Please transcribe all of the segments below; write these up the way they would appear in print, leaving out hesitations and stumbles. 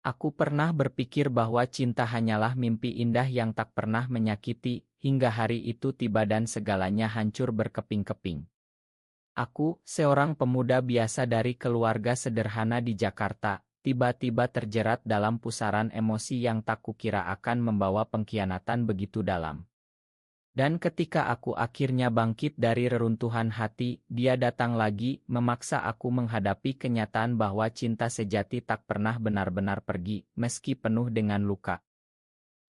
Aku pernah berpikir bahwa cinta hanyalah mimpi indah yang tak pernah menyakiti, hingga hari itu tiba dan segalanya hancur berkeping-keping. Aku, seorang pemuda biasa dari keluarga sederhana di Jakarta, tiba-tiba terjerat dalam pusaran emosi yang tak kukira akan membawa pengkhianatan begitu dalam. Dan ketika aku akhirnya bangkit dari reruntuhan hati, dia datang lagi, memaksa aku menghadapi kenyataan bahwa cinta sejati tak pernah benar-benar pergi, meski penuh dengan luka.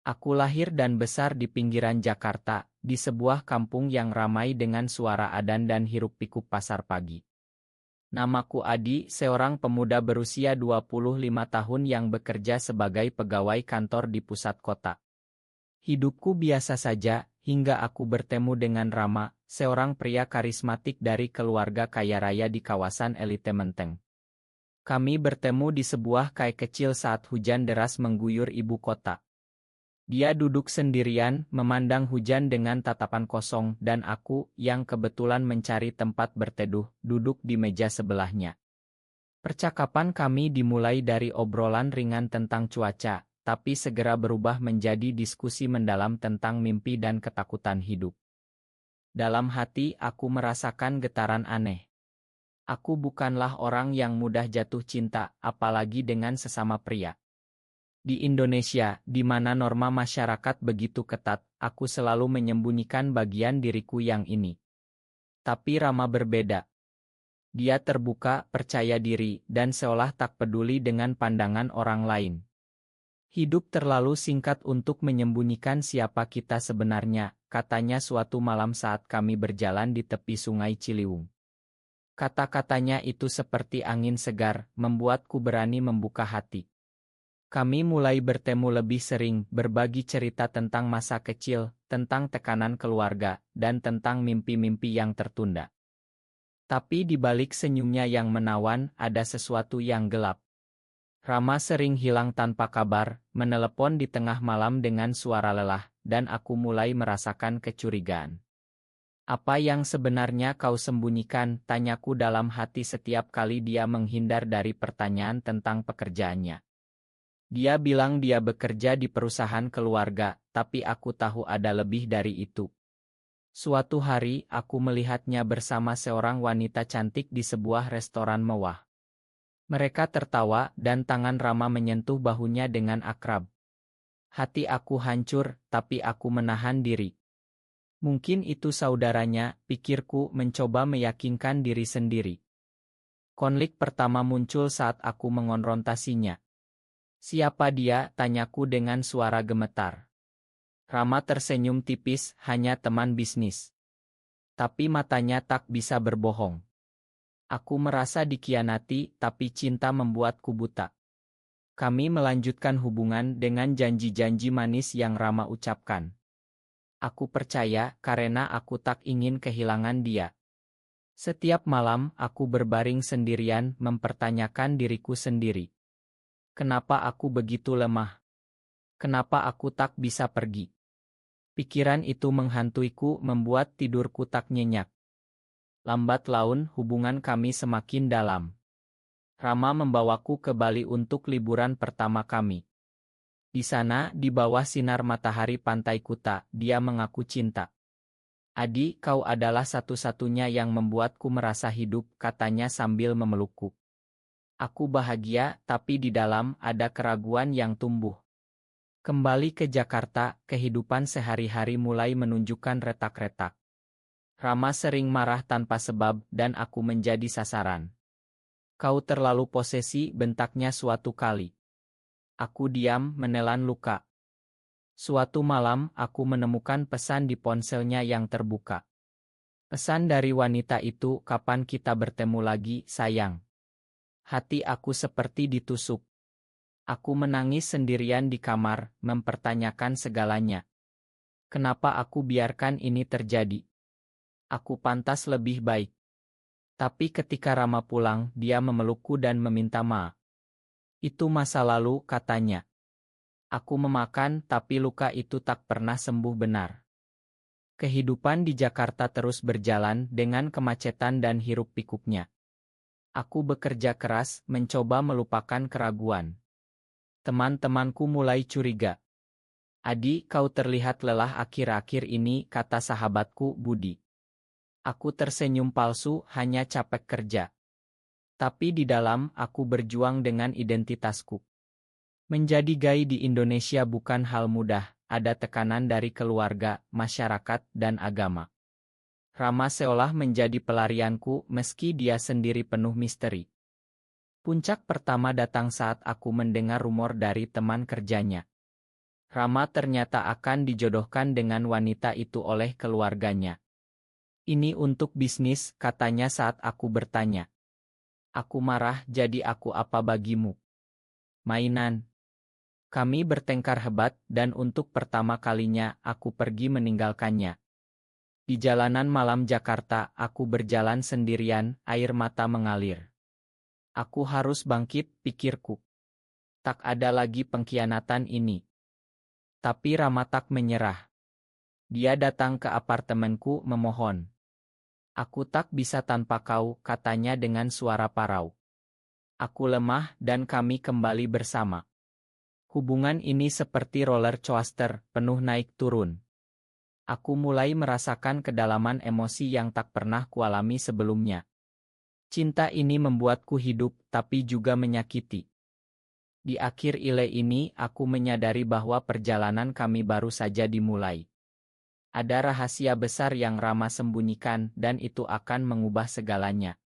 Aku lahir dan besar di pinggiran Jakarta, di sebuah kampung yang ramai dengan suara adzan dan hiruk-pikuk pasar pagi. Namaku Adi, seorang pemuda berusia 25 tahun yang bekerja sebagai pegawai kantor di pusat kota. Hidupku biasa saja, hingga aku bertemu dengan Rama, seorang pria karismatik dari keluarga kaya raya di kawasan elite Menteng. Kami bertemu di sebuah kai kecil saat hujan deras mengguyur ibu kota. Dia duduk sendirian, memandang hujan dengan tatapan kosong, dan aku, yang kebetulan mencari tempat berteduh, duduk di meja sebelahnya. Percakapan kami dimulai dari obrolan ringan tentang cuaca, tapi segera berubah menjadi diskusi mendalam tentang mimpi dan ketakutan hidup. Dalam hati aku merasakan getaran aneh. Aku bukanlah orang yang mudah jatuh cinta, apalagi dengan sesama pria. Di Indonesia, di mana norma masyarakat begitu ketat, aku selalu menyembunyikan bagian diriku yang ini. Tapi Rama berbeda. Dia terbuka, percaya diri, dan seolah tak peduli dengan pandangan orang lain. Hidup terlalu singkat untuk menyembunyikan siapa kita sebenarnya, katanya suatu malam saat kami berjalan di tepi Sungai Ciliwung. Kata-katanya itu seperti angin segar, membuatku berani membuka hati. Kami mulai bertemu lebih sering, berbagi cerita tentang masa kecil, tentang tekanan keluarga, dan tentang mimpi-mimpi yang tertunda. Tapi di balik senyumnya yang menawan, ada sesuatu yang gelap. Rama sering hilang tanpa kabar, menelepon di tengah malam dengan suara lelah, dan aku mulai merasakan kecurigaan. Apa yang sebenarnya kau sembunyikan, tanyaku dalam hati setiap kali dia menghindar dari pertanyaan tentang pekerjaannya. Dia bilang dia bekerja di perusahaan keluarga, tapi aku tahu ada lebih dari itu. Suatu hari, aku melihatnya bersama seorang wanita cantik di sebuah restoran mewah. Mereka tertawa, dan tangan Rama menyentuh bahunya dengan akrab. Hati aku hancur, tapi aku menahan diri. Mungkin itu saudaranya, pikirku mencoba meyakinkan diri sendiri. Konflik pertama muncul saat aku mengonfrontasinya. Siapa dia? Tanyaku dengan suara gemetar. Rama tersenyum tipis, hanya teman bisnis. Tapi matanya tak bisa berbohong. Aku merasa dikhianati, tapi cinta membuatku buta. Kami melanjutkan hubungan dengan janji-janji manis yang Rama ucapkan. Aku percaya karena aku tak ingin kehilangan dia. Setiap malam aku berbaring sendirian mempertanyakan diriku sendiri. Kenapa aku begitu lemah? Kenapa aku tak bisa pergi? Pikiran itu menghantuiku, membuat tidurku tak nyenyak. Lambat laun hubungan kami semakin dalam. Rama membawaku ke Bali untuk liburan pertama kami. Di sana, di bawah sinar matahari pantai Kuta, dia mengaku cinta. Adi, kau adalah satu-satunya yang membuatku merasa hidup, katanya sambil memelukku. Aku bahagia, tapi di dalam ada keraguan yang tumbuh. Kembali ke Jakarta, kehidupan sehari-hari mulai menunjukkan retak-retak. Rama sering marah tanpa sebab, dan aku menjadi sasaran. Kau terlalu posesi, bentaknya suatu kali. Aku diam, menelan luka. Suatu malam, aku menemukan pesan di ponselnya yang terbuka. Pesan dari wanita itu, kapan kita bertemu lagi, sayang? Hati aku seperti ditusuk. Aku menangis sendirian di kamar, mempertanyakan segalanya. Kenapa aku biarkan ini terjadi? Aku pantas lebih baik. Tapi ketika Rama pulang, dia memelukku dan meminta maaf. Itu masa lalu, katanya. Aku memakan, tapi luka itu tak pernah sembuh benar. Kehidupan di Jakarta terus berjalan dengan kemacetan dan hiruk-pikuknya. Aku bekerja keras, mencoba melupakan keraguan. Teman-temanku mulai curiga. Adi, kau terlihat lelah akhir-akhir ini, kata sahabatku, Budi. Aku tersenyum palsu, hanya capek kerja. Tapi di dalam, aku berjuang dengan identitasku. Menjadi GAI di Indonesia bukan hal mudah, ada tekanan dari keluarga, masyarakat, dan agama. Rama seolah menjadi pelarianku, meski dia sendiri penuh misteri. Puncak pertama datang saat aku mendengar rumor dari teman kerjanya. Rama ternyata akan dijodohkan dengan wanita itu oleh keluarganya. Ini untuk bisnis, katanya saat aku bertanya. Aku marah, jadi aku apa bagimu? Mainan. Kami bertengkar hebat, dan untuk pertama kalinya, aku pergi meninggalkannya. Di jalanan malam Jakarta, aku berjalan sendirian, air mata mengalir. Aku harus bangkit, pikirku. Tak ada lagi pengkhianatan ini. Tapi Rama tak menyerah. Dia datang ke apartemenku memohon. Aku tak bisa tanpa kau, katanya dengan suara parau. Aku lemah dan kami kembali bersama. Hubungan ini seperti roller coaster, penuh naik turun. Aku mulai merasakan kedalaman emosi yang tak pernah kualami sebelumnya. Cinta ini membuatku hidup, tapi juga menyakiti. Di akhir ile ini, aku menyadari bahwa perjalanan kami baru saja dimulai. Ada rahasia besar yang Rama sembunyikan, dan itu akan mengubah segalanya.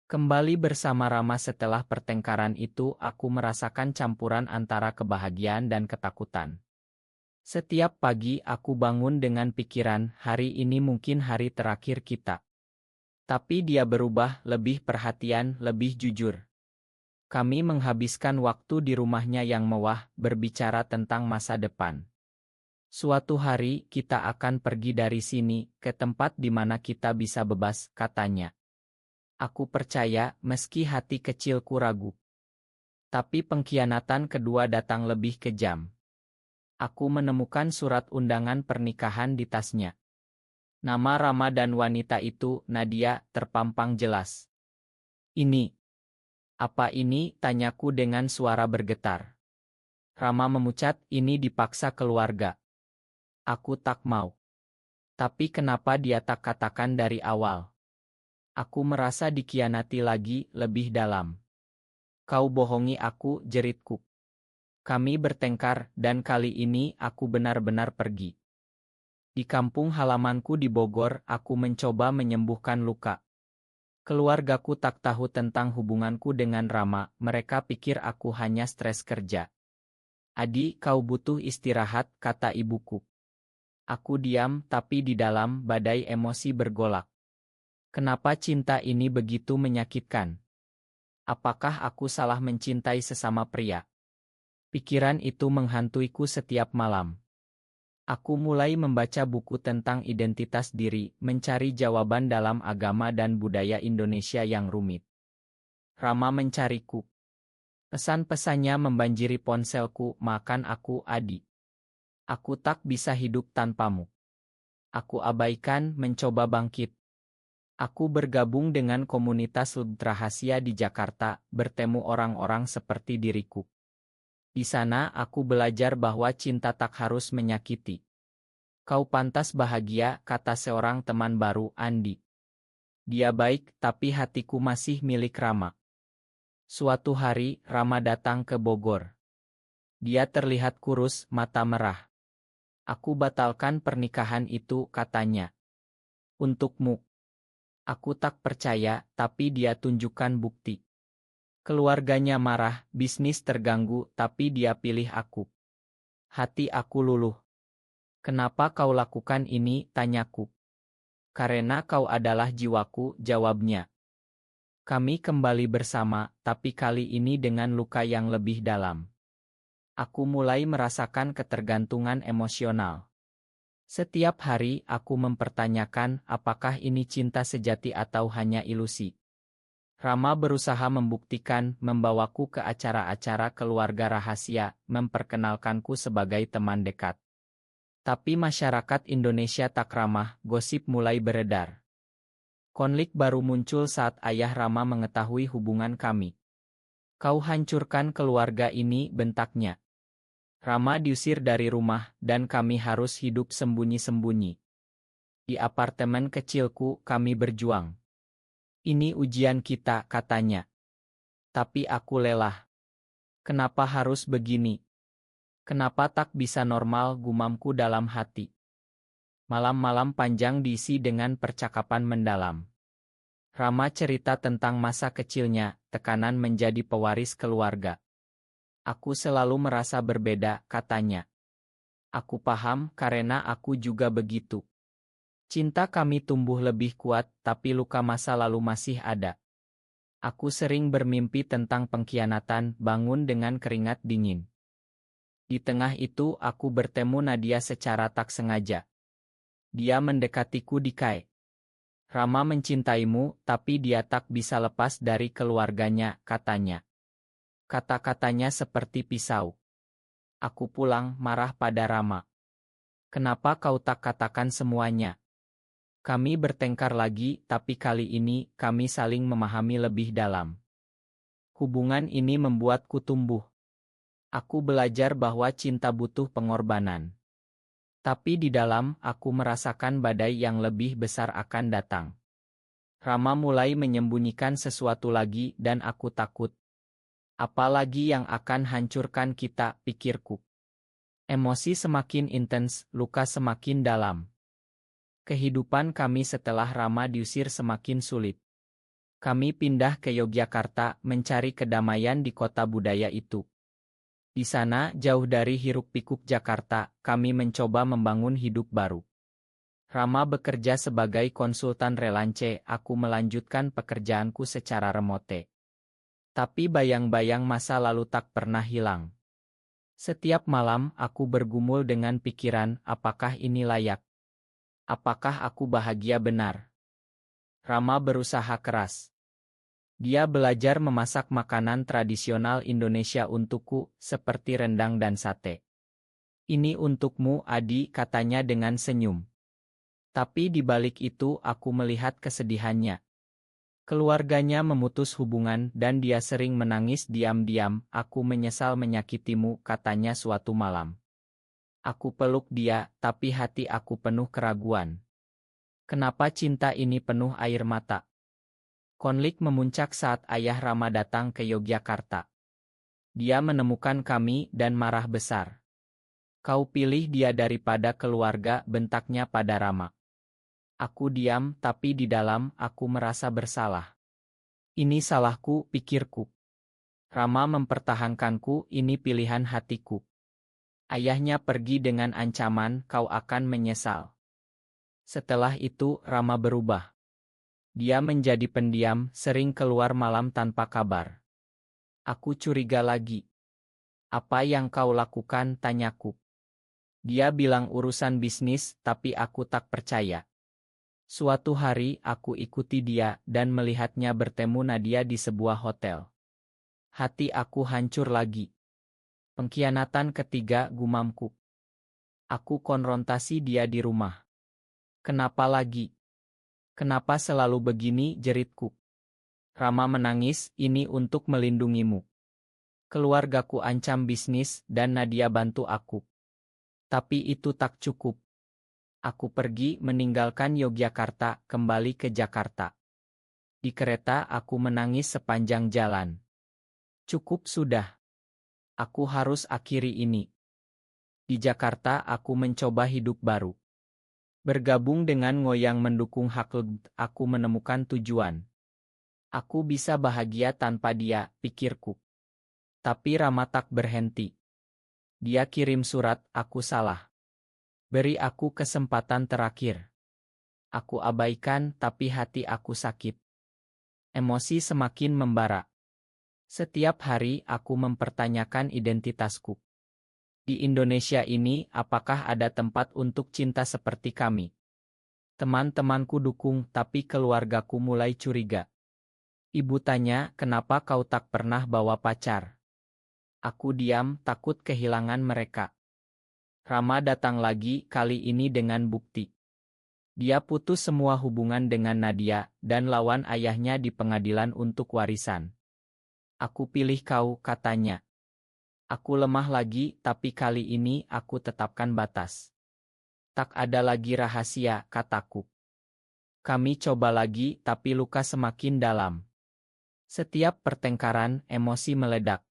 Kembali bersama Rama setelah pertengkaran itu, aku merasakan campuran antara kebahagiaan dan ketakutan. Setiap pagi aku bangun dengan pikiran, hari ini mungkin hari terakhir kita. Tapi dia berubah, lebih perhatian, lebih jujur. Kami menghabiskan waktu di rumahnya yang mewah, berbicara tentang masa depan. Suatu hari, kita akan pergi dari sini, ke tempat di mana kita bisa bebas, katanya. Aku percaya, meski hati kecilku ragu. Tapi pengkhianatan kedua datang lebih kejam. Aku menemukan surat undangan pernikahan di tasnya. Nama Rama dan wanita itu, Nadia, terpampang jelas. Ini. Apa ini? Tanyaku dengan suara bergetar. Rama memucat, ini dipaksa keluarga. Aku tak mau. Tapi kenapa dia tak katakan dari awal? Aku merasa dikhianati lagi, lebih dalam. Kau bohongi aku, jeritku. Kami bertengkar, dan kali ini aku benar-benar pergi. Di kampung halamanku di Bogor, aku mencoba menyembuhkan luka. Keluargaku tak tahu tentang hubunganku dengan Rama, mereka pikir aku hanya stres kerja. Adi, kau butuh istirahat, kata ibuku. Aku diam, tapi di dalam badai emosi bergolak. Kenapa cinta ini begitu menyakitkan? Apakah aku salah mencintai sesama pria? Pikiran itu menghantuiku setiap malam. Aku mulai membaca buku tentang identitas diri, mencari jawaban dalam agama dan budaya Indonesia yang rumit. Rama mencariku. Pesan-pesannya membanjiri ponselku, makan aku, Adi. Aku tak bisa hidup tanpamu. Aku abaikan, mencoba bangkit. Aku bergabung dengan komunitas rahasia di Jakarta, bertemu orang-orang seperti diriku. Di sana aku belajar bahwa cinta tak harus menyakiti. Kau pantas bahagia, kata seorang teman baru, Andi. Dia baik, tapi hatiku masih milik Rama. Suatu hari, Rama datang ke Bogor. Dia terlihat kurus, mata merah. Aku batalkan pernikahan itu, katanya. Untukmu. Aku tak percaya, tapi dia tunjukkan bukti. Keluarganya marah, bisnis terganggu, tapi dia pilih aku. Hati aku luluh. Kenapa kau lakukan ini, tanyaku. Karena kau adalah jiwaku, jawabnya. Kami kembali bersama, tapi kali ini dengan luka yang lebih dalam. Aku mulai merasakan ketergantungan emosional. Setiap hari aku mempertanyakan apakah ini cinta sejati atau hanya ilusi. Rama berusaha membuktikan, membawaku ke acara-acara keluarga rahasia, memperkenalkanku sebagai teman dekat. Tapi masyarakat Indonesia tak ramah, gosip mulai beredar. Konflik baru muncul saat ayah Rama mengetahui hubungan kami. Kau hancurkan keluarga ini, bentaknya. Rama diusir dari rumah, dan kami harus hidup sembunyi-sembunyi. Di apartemen kecilku, kami berjuang. Ini ujian kita, katanya. Tapi aku lelah. Kenapa harus begini? Kenapa tak bisa normal, gumamku dalam hati. Malam-malam panjang diisi dengan percakapan mendalam. Rama cerita tentang masa kecilnya, tekanan menjadi pewaris keluarga. Aku selalu merasa berbeda, katanya. Aku paham, karena aku juga begitu. Cinta kami tumbuh lebih kuat, tapi luka masa lalu masih ada. Aku sering bermimpi tentang pengkhianatan, bangun dengan keringat dingin. Di tengah itu aku bertemu Nadia secara tak sengaja. Dia mendekatiku di kai. Rama mencintaimu, tapi dia tak bisa lepas dari keluarganya, katanya. Kata-katanya seperti pisau. Aku pulang, marah pada Rama. Kenapa kau tak katakan semuanya? Kami bertengkar lagi, tapi kali ini kami saling memahami lebih dalam. Hubungan ini membuatku tumbuh. Aku belajar bahwa cinta butuh pengorbanan. Tapi di dalam, aku merasakan badai yang lebih besar akan datang. Rama mulai menyembunyikan sesuatu lagi dan aku takut. Apalagi yang akan hancurkan kita, pikirku. Emosi semakin intens, luka semakin dalam. Kehidupan kami setelah Rama diusir semakin sulit. Kami pindah ke Yogyakarta mencari kedamaian di kota budaya itu. Di sana, jauh dari hiruk-pikuk Jakarta, kami mencoba membangun hidup baru. Rama bekerja sebagai konsultan relance, aku melanjutkan pekerjaanku secara remote. Tapi bayang-bayang masa lalu tak pernah hilang. Setiap malam, aku bergumul dengan pikiran, apakah ini layak? Apakah aku bahagia benar? Rama berusaha keras. Dia belajar memasak makanan tradisional Indonesia untukku, seperti rendang dan sate. Ini untukmu, Adi, katanya dengan senyum. Tapi di balik itu aku melihat kesedihannya. Keluarganya memutus hubungan dan dia sering menangis diam-diam. Aku menyesal menyakitimu, katanya suatu malam. Aku peluk dia, tapi hati aku penuh keraguan. Kenapa cinta ini penuh air mata? Konflik memuncak saat ayah Rama datang ke Yogyakarta. Dia menemukan kami dan marah besar. Kau pilih dia daripada keluarga, bentaknya pada Rama. Aku diam, tapi di dalam aku merasa bersalah. Ini salahku, pikirku. Rama mempertahankanku, ini pilihan hatiku. Ayahnya pergi dengan ancaman, kau akan menyesal. Setelah itu, Rama berubah. Dia menjadi pendiam, sering keluar malam tanpa kabar. Aku curiga lagi. Apa yang kau lakukan, tanyaku. Dia bilang urusan bisnis, tapi aku tak percaya. Suatu hari, aku ikuti dia dan melihatnya bertemu Nadia di sebuah hotel. Hati aku hancur lagi. Pengkhianatan ketiga, gumamku. Aku konfrontasi dia di rumah. Kenapa lagi? Kenapa selalu begini, jeritku. Rama menangis, ini untuk melindungimu. Keluargaku ancam bisnis dan Nadia bantu aku. Tapi itu tak cukup. Aku pergi meninggalkan Yogyakarta, kembali ke Jakarta. Di kereta aku menangis sepanjang jalan. Cukup sudah. Aku harus akhiri ini. Di Jakarta aku mencoba hidup baru. Bergabung dengan Ngoyang mendukung hak aku menemukan tujuan. Aku bisa bahagia tanpa dia, pikirku. Tapi Rama tak berhenti. Dia kirim surat, aku salah. Beri aku kesempatan terakhir. Aku abaikan, tapi hati aku sakit. Emosi semakin membara. Setiap hari aku mempertanyakan identitasku. Di Indonesia ini, apakah ada tempat untuk cinta seperti kami? Teman-temanku dukung, tapi keluargaku mulai curiga. Ibu tanya, kenapa kau tak pernah bawa pacar? Aku diam, takut kehilangan mereka. Rama datang lagi, kali ini dengan bukti. Dia putus semua hubungan dengan Nadia, dan lawan ayahnya di pengadilan untuk warisan. Aku pilih kau, katanya. Aku lemah lagi, tapi kali ini aku tetapkan batas. Tak ada lagi rahasia, kataku. Kami coba lagi, tapi luka semakin dalam. Setiap pertengkaran, emosi meledak.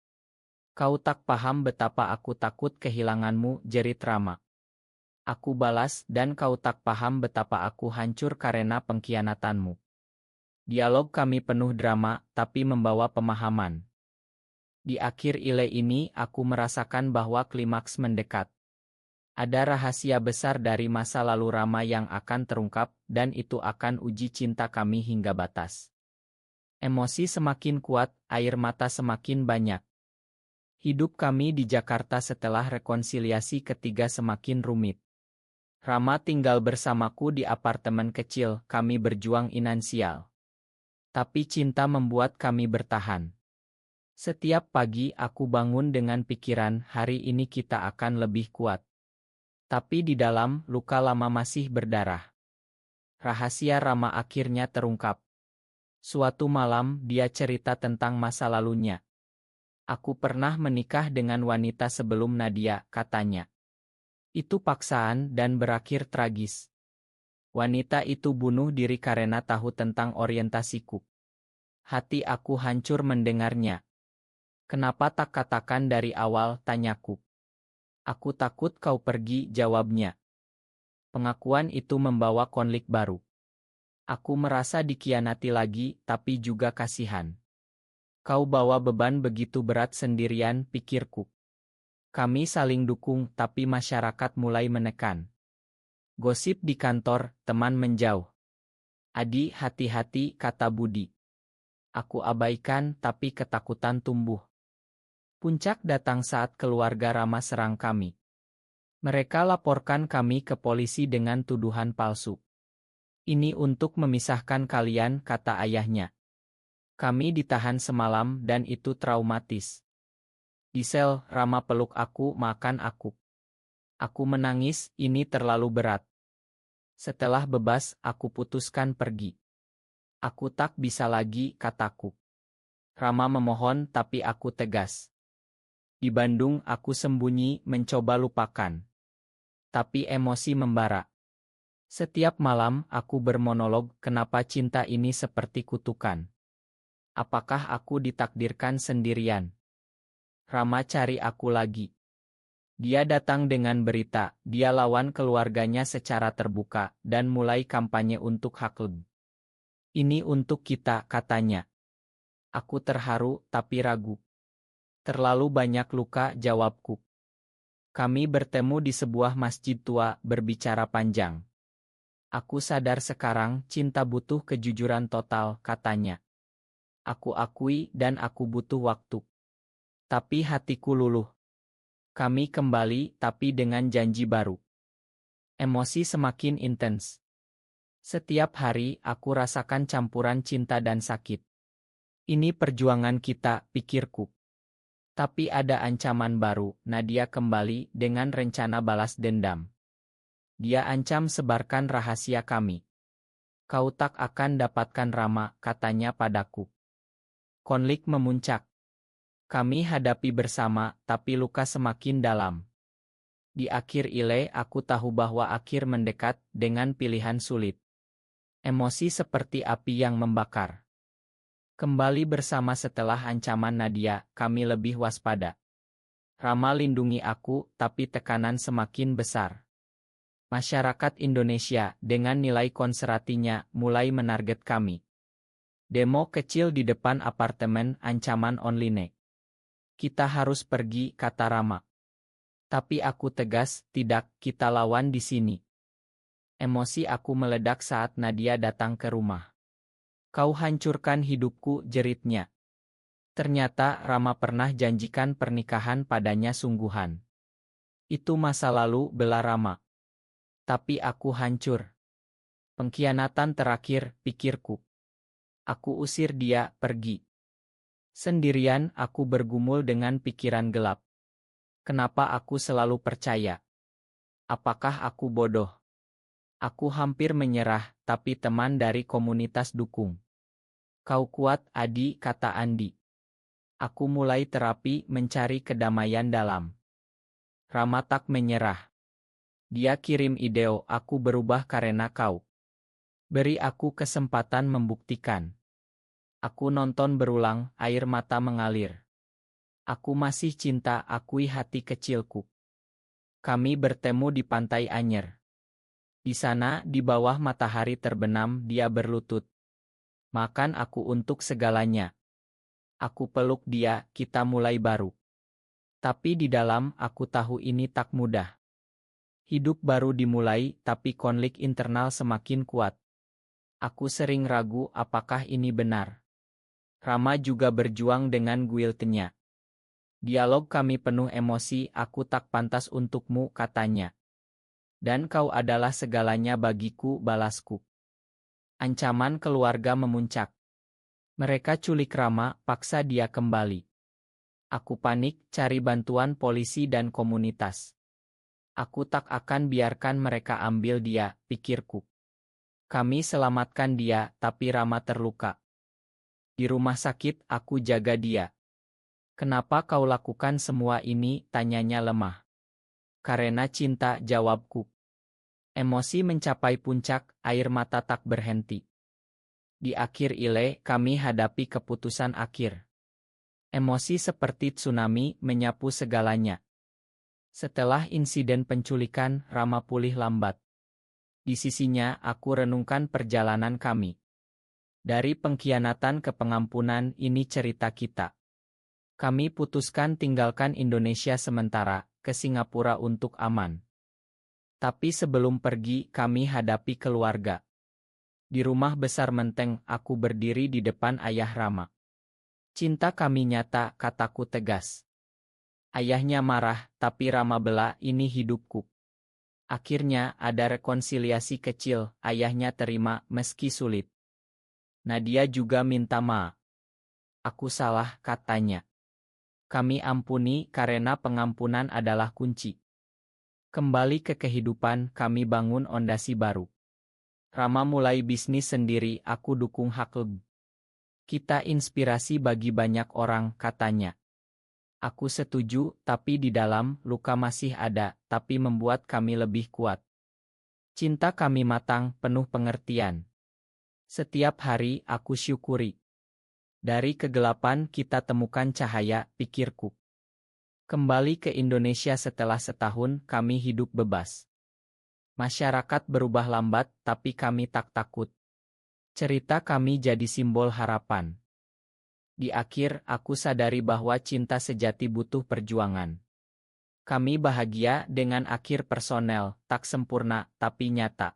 Kau tak paham betapa aku takut kehilanganmu, jerit Rama. Aku balas, dan kau tak paham betapa aku hancur karena pengkhianatanmu. Dialog kami penuh drama, tapi membawa pemahaman. Di akhir ile ini, aku merasakan bahwa klimaks mendekat. Ada rahasia besar dari masa lalu Rama yang akan terungkap, dan itu akan uji cinta kami hingga batas. Emosi semakin kuat, air mata semakin banyak. Hidup kami di Jakarta setelah rekonsiliasi ketiga semakin rumit. Rama tinggal bersamaku di apartemen kecil, kami berjuang finansial. Tapi cinta membuat kami bertahan. Setiap pagi aku bangun dengan pikiran hari ini kita akan lebih kuat. Tapi di dalam, luka lama masih berdarah. Rahasia Rama akhirnya terungkap. Suatu malam, dia cerita tentang masa lalunya. Aku pernah menikah dengan wanita sebelum Nadia, katanya. Itu paksaan dan berakhir tragis. Wanita itu bunuh diri karena tahu tentang orientasiku. Hati aku hancur mendengarnya. Kenapa tak katakan dari awal, tanyaku. Aku takut kau pergi, jawabnya. Pengakuan itu membawa konflik baru. Aku merasa dikhianati lagi, tapi juga kasihan. Kau bawa beban begitu berat sendirian, pikirku. Kami saling dukung, tapi masyarakat mulai menekan. Gosip di kantor, teman menjauh. Adi, hati-hati, kata Budi. Aku abaikan, tapi ketakutan tumbuh. Puncak datang saat keluarga Rama serang kami. Mereka laporkan kami ke polisi dengan tuduhan palsu. Ini untuk memisahkan kalian, kata ayahnya. Kami ditahan semalam dan itu traumatis. Di sel, Rama peluk aku, makan aku. Aku menangis, ini terlalu berat. Setelah bebas, aku putuskan pergi. Aku tak bisa lagi, kataku. Rama memohon, tapi aku tegas. Di Bandung aku sembunyi, mencoba lupakan. Tapi emosi membara. Setiap malam aku bermonolog, kenapa cinta ini seperti kutukan. Apakah aku ditakdirkan sendirian? Rama cari aku lagi. Dia datang dengan berita, dia lawan keluarganya secara terbuka, dan mulai kampanye untuk hak lebih. Ini untuk kita, katanya. Aku terharu, tapi ragu. Terlalu banyak luka, jawabku. Kami bertemu di sebuah masjid tua, berbicara panjang. Aku sadar sekarang, cinta butuh kejujuran total, katanya. Aku akui dan aku butuh waktu. Tapi hatiku luluh. Kami kembali, tapi dengan janji baru. Emosi semakin intens. Setiap hari, aku rasakan campuran cinta dan sakit. Ini perjuangan kita, pikirku. Tapi ada ancaman baru, Nadia kembali dengan rencana balas dendam. Dia ancam sebarkan rahasia kami. Kau tak akan dapatkan Rama, katanya padaku. Konflik memuncak. Kami hadapi bersama, tapi luka semakin dalam. Di akhir ile aku tahu bahwa akhir mendekat dengan pilihan sulit. Emosi seperti api yang membakar. Kembali bersama setelah ancaman Nadia, kami lebih waspada. Rama lindungi aku, tapi tekanan semakin besar. Masyarakat Indonesia, dengan nilai konservatinya, mulai menarget kami. Demo kecil di depan apartemen, ancaman online. Kita harus pergi, kata Rama. Tapi aku tegas, tidak, kita lawan di sini. Emosi aku meledak saat Nadia datang ke rumah. Kau hancurkan hidupku, jeritnya. Ternyata Rama pernah janjikan pernikahan padanya sungguhan. Itu masa lalu, bela Rama. Tapi aku hancur. Pengkhianatan terakhir, pikirku. Aku usir dia, pergi. Sendirian aku bergumul dengan pikiran gelap. Kenapa aku selalu percaya? Apakah aku bodoh? Aku hampir menyerah, tapi teman dari komunitas dukung. Kau kuat, Adi, kata Andi. Aku mulai terapi mencari kedamaian dalam. Rama tak menyerah. Dia kirim ide, aku berubah karena kau. Beri aku kesempatan membuktikan. Aku nonton berulang, air mata mengalir. Aku masih cinta, akui hati kecilku. Kami bertemu di Pantai Anyer. Di sana, di bawah matahari terbenam, dia berlutut. Makan aku untuk segalanya. Aku peluk dia, kita mulai baru. Tapi di dalam, aku tahu ini tak mudah. Hidup baru dimulai, tapi konflik internal semakin kuat. Aku sering ragu apakah ini benar. Rama juga berjuang dengan guiltnya. Dialog kami penuh emosi, aku tak pantas untukmu, katanya. Dan kau adalah segalanya bagiku, balasku. Ancaman keluarga memuncak. Mereka culik Rama, paksa dia kembali. Aku panik, cari bantuan polisi dan komunitas. Aku tak akan biarkan mereka ambil dia, pikirku. Kami selamatkan dia, tapi Rama terluka. Di rumah sakit, aku jaga dia. Kenapa kau lakukan semua ini, tanyanya lemah. Karena cinta, jawabku. Emosi mencapai puncak, air mata tak berhenti. Di akhir ile, kami hadapi keputusan akhir. Emosi seperti tsunami menyapu segalanya. Setelah insiden penculikan, Rama pulih lambat. Di sisinya, aku renungkan perjalanan kami. Dari pengkhianatan ke pengampunan, ini cerita kita. Kami putuskan tinggalkan Indonesia sementara, ke Singapura untuk aman. Tapi sebelum pergi, kami hadapi keluarga. Di rumah besar Menteng, aku berdiri di depan ayah Rama. Cinta kami nyata, kataku tegas. Ayahnya marah, tapi Rama bela, ini hidupku. Akhirnya, ada rekonsiliasi kecil, ayahnya terima, meski sulit. Nadia juga minta maaf. Aku salah, katanya. Kami ampuni karena pengampunan adalah kunci. Kembali ke kehidupan, kami bangun ondasi baru. Rama mulai bisnis sendiri, aku dukung Hakleb. Kita inspirasi bagi banyak orang, katanya. Aku setuju, tapi di dalam, luka masih ada, tapi membuat kami lebih kuat. Cinta kami matang, penuh pengertian. Setiap hari, aku syukuri. Dari kegelapan kita temukan cahaya, pikirku. Kembali ke Indonesia setelah setahun, kami hidup bebas. Masyarakat berubah lambat, tapi kami tak takut. Cerita kami jadi simbol harapan. Di akhir, aku sadari bahwa cinta sejati butuh perjuangan. Kami bahagia dengan akhir personel, tak sempurna, tapi nyata.